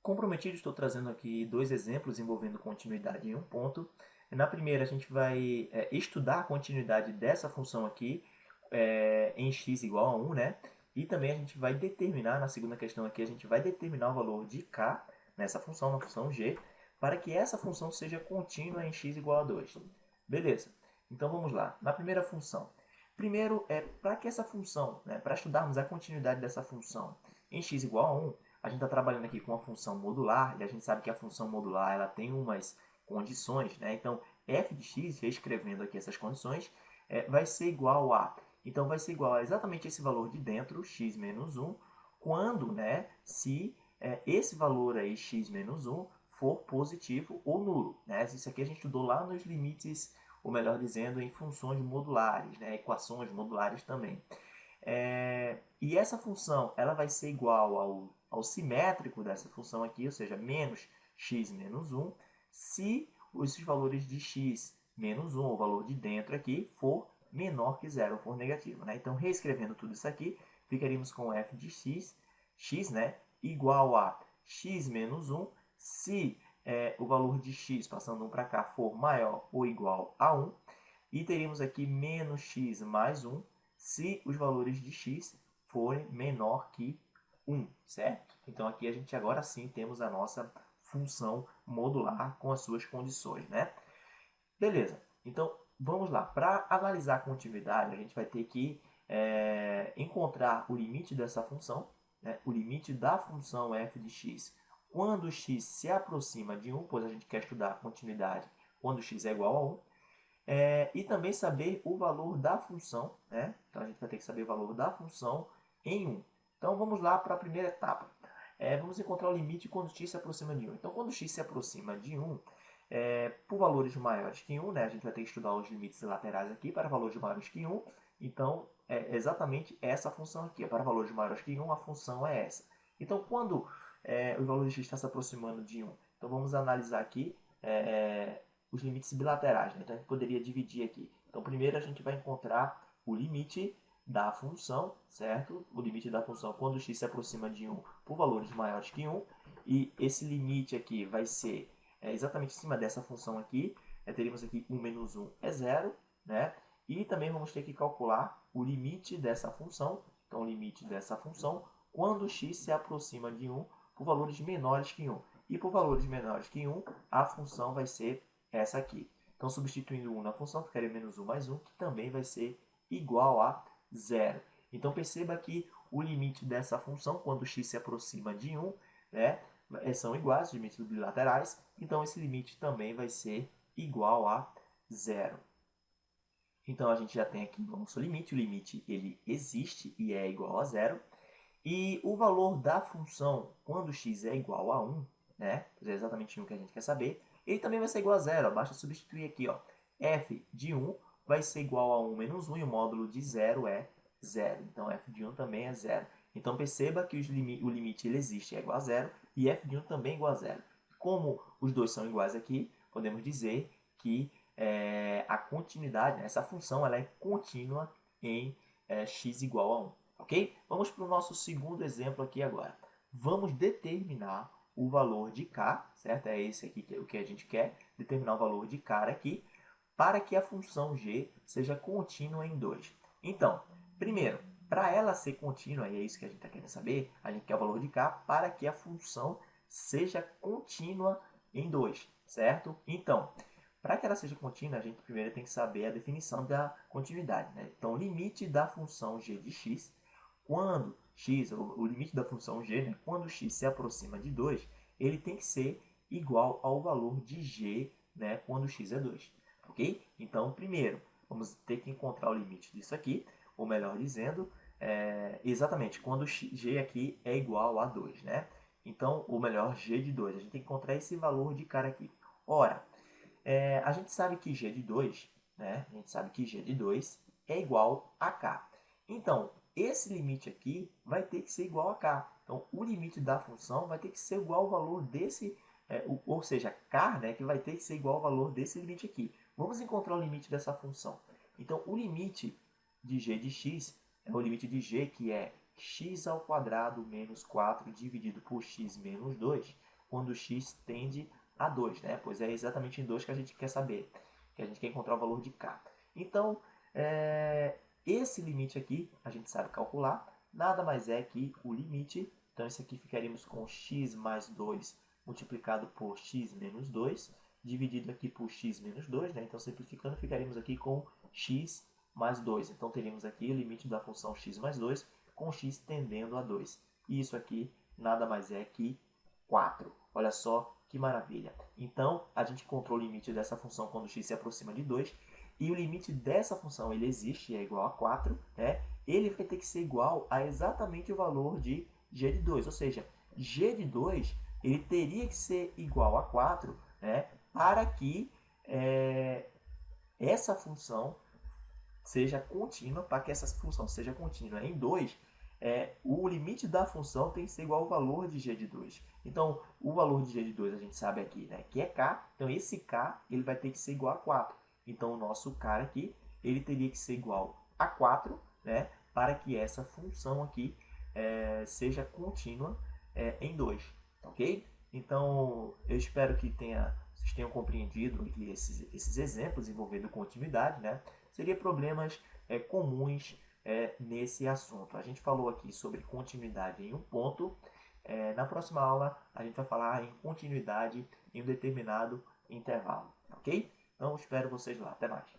comprometido, estou trazendo aqui dois exemplos envolvendo continuidade em um ponto. Na primeira, a gente vai estudar a continuidade dessa função aqui em x igual a 1, né? E também a gente vai determinar, na segunda questão aqui, a gente vai determinar o valor de k nessa função, na função g, para que essa função seja contínua em x igual a 2. Beleza. Então vamos lá. Na primeira função. Primeiro, para que essa função, né, para estudarmos a continuidade dessa função em x igual a 1, a gente está trabalhando aqui com a função modular, e a gente sabe que a função modular ela tem umas condições, né? Então, f de x, reescrevendo aqui essas condições, vai ser igual a... Então, vai ser igual a exatamente esse valor de dentro, x menos 1, quando, né, se esse valor aí, x menos 1, for positivo ou nulo, né? Isso aqui a gente estudou lá nos limites, ou melhor dizendo, em funções modulares, né? Equações modulares também. E essa função ela vai ser igual ao simétrico dessa função aqui, ou seja, menos x menos 1, se os valores de x menos 1, o valor de dentro aqui, for menor que zero, for negativo. Né? Então, reescrevendo tudo isso aqui, ficaríamos com f de x, né, igual a x menos 1, se o valor de x, passando 1 para cá, for maior ou igual a 1, e teríamos aqui menos x mais 1, se os valores de x forem menor que 1, certo? Então aqui a gente agora sim temos a nossa função modular com as suas condições, né? Beleza, então vamos lá. Para analisar a continuidade, a gente vai ter que encontrar o limite dessa função, né? O limite da função f de x quando x se aproxima de 1, pois a gente quer estudar a continuidade quando x é igual a 1. E também saber o valor da função, né? Então a gente vai ter que saber o valor da função em 1. Então vamos lá para a primeira etapa. Vamos encontrar o limite quando x se aproxima de 1. Então quando x se aproxima de 1, por valores maiores que 1, né? A gente vai ter que estudar os limites laterais aqui para valores maiores que 1. Então é exatamente essa função aqui. Para valores maiores que 1, a função é essa. Então quando o valor de x está se aproximando de 1, então vamos analisar aqui os limites bilaterais, né? Então a gente poderia dividir aqui. Então primeiro a gente vai encontrar o limite da função, certo? O limite da função quando x se aproxima de 1 por valores maiores que 1. E esse limite aqui vai ser exatamente em cima dessa função aqui. Teríamos aqui 1 menos 1 é 0, né? E também vamos ter que calcular o limite dessa função. Então o limite dessa função quando x se aproxima de 1 por valores menores que 1. E por valores menores que 1, a função vai ser essa aqui. Então, substituindo 1 na função, ficaria menos 1 mais 1, que também vai ser igual a 0. Então, perceba que o limite dessa função, quando x se aproxima de 1, né, são iguais, os limites bilaterais. Então, esse limite também vai ser igual a 0. Então, a gente já tem aqui o nosso limite. O limite ele existe e é igual a 0. E o valor da função, quando x é igual a 1, né, é exatamente o que a gente quer saber, ele também vai ser igual a 0. Basta substituir aqui. Ó. F de 1 vai ser igual a 1 menos 1 e o módulo de 0 é 0. Então, f de 1 também é 0. Então, perceba que o limite ele existe é igual a 0 e f de 1 também é igual a 0. Como os dois são iguais aqui, podemos dizer que a continuidade, essa função, ela é contínua em x igual a 1. Ok? Vamos para o nosso segundo exemplo aqui agora. Vamos determinar o valor de k, certo? É esse aqui o que a gente quer, determinar o valor de k aqui, para que a função g seja contínua em 2. Então, primeiro, para ela ser contínua, e é isso que a gente está querendo saber, a gente quer o valor de k para que a função seja contínua em 2, certo? Então, para que ela seja contínua, a gente primeiro tem que saber a definição da continuidade. Né? Então, o limite da função g de x, quando x, o limite da função g, né, quando x se aproxima de 2, ele tem que ser igual ao valor de g, né, quando x é 2. Ok? Então, primeiro, vamos ter que encontrar o limite disso aqui, ou melhor dizendo, exatamente, quando g aqui é igual a 2. Né? Então, ou melhor, g de 2. A gente tem que encontrar esse valor de cara aqui. Ora, a gente sabe que g de 2, né, a gente sabe que g de 2 é igual a k. Então, esse limite aqui vai ter que ser igual a k. Então, o limite da função vai ter que ser igual ao valor desse, ou seja, k, né, que vai ter que ser igual ao valor desse limite aqui. Vamos encontrar o limite dessa função. Então, o limite de g de x é o limite de g, que é x ao quadrado menos 4 dividido por x menos 2. quando x tende a 2, né? Pois é exatamente em 2 que a gente quer saber, que a gente quer encontrar o valor de k. Então, esse limite aqui, a gente sabe calcular, nada mais é que o limite. Então, esse aqui ficaríamos com x mais 2 multiplicado por x menos 2, dividido aqui por x menos 2, né? Então, simplificando, ficaríamos aqui com x mais 2. Então, teríamos aqui o limite da função x mais 2 com x tendendo a 2. E isso aqui nada mais é que 4. Olha só que maravilha. Então, a gente encontrou o limite dessa função quando x se aproxima de 2. E o limite dessa função, ele existe, é igual a 4, né? Ele vai ter que ser igual a exatamente o valor de g de 2. Ou seja, g de 2 ele teria que ser igual a 4, né? Para que essa função seja contínua, para que essa função seja contínua em 2, o limite da função tem que ser igual ao valor de g de 2. Então, o valor de g de 2 a gente sabe aqui, né, que é k. Então, esse k ele vai ter que ser igual a 4. Então, o nosso k aqui ele teria que ser igual a 4, né, para que essa função aqui seja contínua em 2. Ok? Então, eu espero que vocês tenham compreendido aqui esses exemplos envolvendo continuidade, né? Seria problemas comuns nesse assunto. A gente falou aqui sobre continuidade em um ponto. Na próxima aula, a gente vai falar em continuidade em um determinado intervalo, ok? Então, espero vocês lá. Até mais.